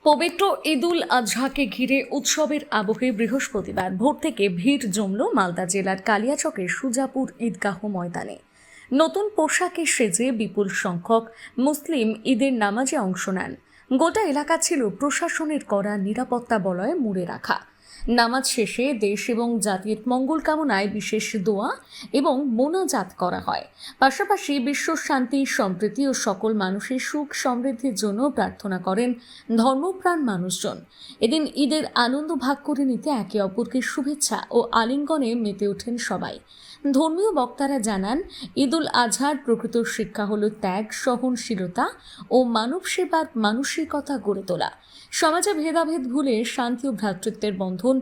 পবিত্র ঈদুল আজহাকে ঘিরে উৎসবের আবহে বৃহস্পতিবার ভোর থেকে ভিড় জমল মালদা জেলার কালিয়াচকের সুজাপুর ঈদগাহ ময়দানে। নতুন পোশাকে সেজে বিপুল সংখ্যক মুসলিম ঈদের নামাজে অংশ নেন। গোটা এলাকা ছিল প্রশাসনের করা নিরাপত্তা বলয়ে মুড়ে রাখা। নামাজ শেষে দেশ এবং জাতির মঙ্গল কামনায় বিশেষ দোয়া এবং মোনাজাত করা হয়। পাশাপাশি বিশ্ব শান্তি, সম্প্রীতি ও সকল মানুষের সুখ সমৃদ্ধির জন্য প্রার্থনা করেন ধর্মপ্রাণ মানুষজন। এদিন ঈদের আনন্দ ভাগ করে নিতে একে অপরকে শুভেচ্ছা ও আলিঙ্গনে মেতে ওঠেন সবাই। ধর্মীয় বক্তারা জানান, ঈদুল আজহার প্রকৃত শিক্ষা হল ত্যাগ, সহনশীলতা ও মানব সেবার মানসিকতা গড়ে তোলা। সমাজে ভেদাভেদ ভুলে শান্তি ও ভ্রাতৃত্বের বন্ধন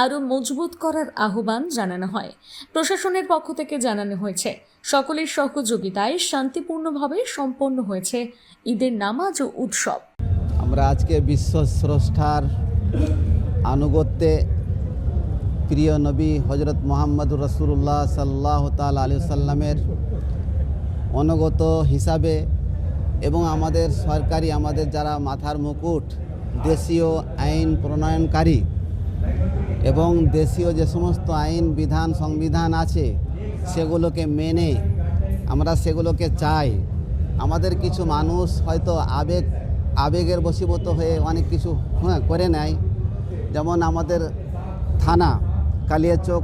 আরও মজবুত করার আহ্বান জানানো হয়। প্রশাসনের পক্ষ থেকে জানানো হয়েছে, সকলের সহযোগিতায় শান্তিপূর্ণভাবে সম্পন্ন হয়েছে ঈদের নামাজ ও উৎসব। আমরা আজকে বিশ্ব স্রষ্টার আনুগত্যে প্রিয় নবী হজরত মোহাম্মদুর রাসূলুল্লাহ সাল্লাল্লাহু তাআলা আলাইহি সাল্লামের অনুগত হিসাবে এবং আমাদের সরকারি, আমাদের যারা মাথার মুকুট, দেশীয় আইন প্রণয়নকারী এবং দেশীয় যে সমস্ত আইন বিধান সংবিধান আছে সেগুলোকে মেনে আমরা সেগুলোকে চাই। আমাদের কিছু মানুষ হয়তো আবেগের বশীভূত হয়ে অনেক কিছু করে নেয়। যেমন আমাদের থানা কালিয়াচক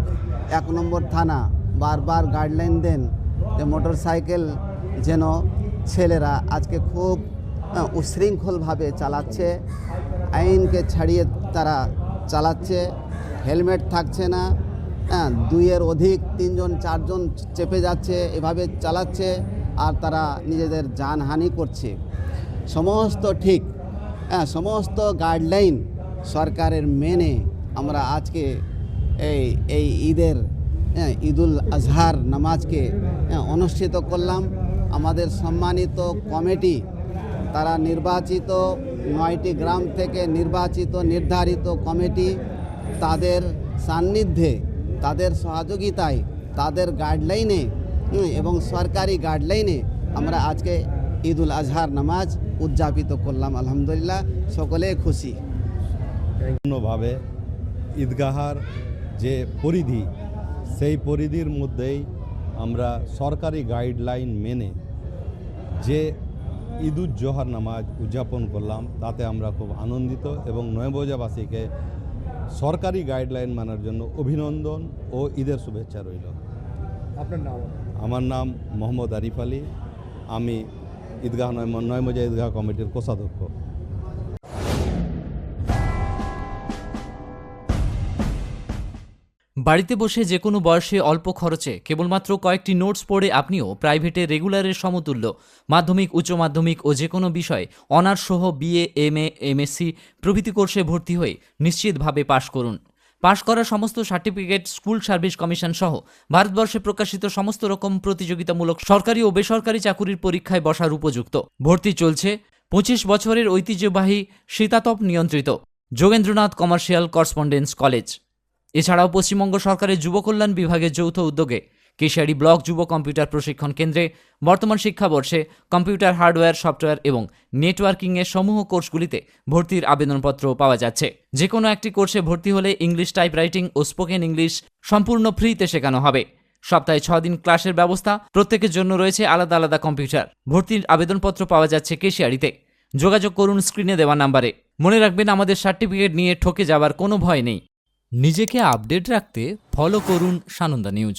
1 নম্বর থানা বারবার গাইডলাইন দেন যে মোটর সাইকেল যেন ছেলেরা আজকে খুব উশৃঙ্খলভাবে চালাচ্ছে, আইনকে ছাড়িয়ে তারা চালাচ্ছে, হেলমেট থাকছে না, 2-এর অধিক 3জন 4জন চেপে যাচ্ছে, এভাবে চালাচ্ছে আর তারা নিজেদের জানহানি করছে। সমস্ত ঠিক, সমস্ত গাইডলাইন সরকারের মেনে আমরা আজকে এই ঈদুল আজহার নামাজকে অনুষ্ঠিত করলাম। আমাদের সম্মানিত কমিটি তারা নির্বাচিত 9টি গ্রাম থেকে নির্ধারিত কমিটি তাদের সান্নিধ্যে, তাদের সহযোগিতায়, তাদের গাইডলাইনে এবং সরকারি গাইডলাইনে আমরা আজকে ঈদুল আজহার নামাজ উদযাপিত করলাম। আলহামদুলিল্লাহ, সকলে খুশি। পূর্ণভাবে ঈদগাহার যে পরিধি, সেই পরিধির মধ্যেই আমরা সরকারি গাইডলাইন মেনে যে ঈদুল জোহার নামাজ উদযাপন করলাম, তাতে আমরা খুব আনন্দিত এবং নয়াবাজারবাসীকে সরকারি গাইডলাইন মানার জন্য অভিনন্দন ও ঈদের শুভেচ্ছা রইল। আপনার নাম? আমার নাম মোহাম্মদ আরিফ আলী। আমি ঈদগাহ নয়াবাজার ঈদগাহ কমিটির কোষাধ্যক্ষ। বাড়িতে বসে যে কোনো বয়সে অল্প খরচে কেবলমাত্র কয়েকটি নোটস পড়ে আপনিও প্রাইভেটে রেগুলারের সমতুল্য মাধ্যমিক, উচ্চ মাধ্যমিক ও যে কোনো বিষয় অনার্স সহ বিএ, এমএ, এমএসসি প্রভৃতি কোর্সে ভর্তি হয়ে নিশ্চিতভাবে পাশ করুন। পাশ করা সমস্ত সার্টিফিকেট স্কুল সার্ভিস কমিশন সহ ভারতবর্ষে প্রকাশিত সমস্ত রকম প্রতিযোগিতামূলক সরকারি ও বেসরকারি চাকুরির পরীক্ষায় বসার উপযুক্ত। ভর্তি চলছে 25 বছরের ঐতিহ্যবাহী শীতাতপ নিয়ন্ত্রিত যোগেন্দ্রনাথ কমার্শিয়াল করসপন্ডেন্স কলেজ। এছাড়াও পশ্চিমবঙ্গ সরকারের যুব কল্যাণ বিভাগের যৌথ উদ্যোগে কেশিয়ারি ব্লক যুব কম্পিউটার প্রশিক্ষণ কেন্দ্রে বর্তমান শিক্ষাবর্ষে কম্পিউটার হার্ডওয়্যার, সফটওয়্যার এবং নেটওয়ার্কিংয়ের সমূহ কোর্সগুলিতে ভর্তির আবেদনপত্র পাওয়া যাচ্ছে। যে কোনো একটি কোর্সে ভর্তি হলে ইংলিশ টাইপরাইটিং ও স্পোকেন ইংলিশ সম্পূর্ণ ফ্রিতে শেখানো হবে। সপ্তাহে 6 দিন ক্লাসের ব্যবস্থা, প্রত্যেকের জন্য রয়েছে আলাদা আলাদা কম্পিউটার। ভর্তির আবেদনপত্র পাওয়া যাচ্ছে কেশিয়ারিতে। যোগাযোগ করুন স্ক্রিনে দেওয়া নাম্বারে। মনে রাখবেন, আমাদের সার্টিফিকেট নিয়ে ঠকে যাওয়ার কোনো ভয় নেই। নিজেকে আপডেট রাখতে ফলো করুন সানন্দা নিউজ।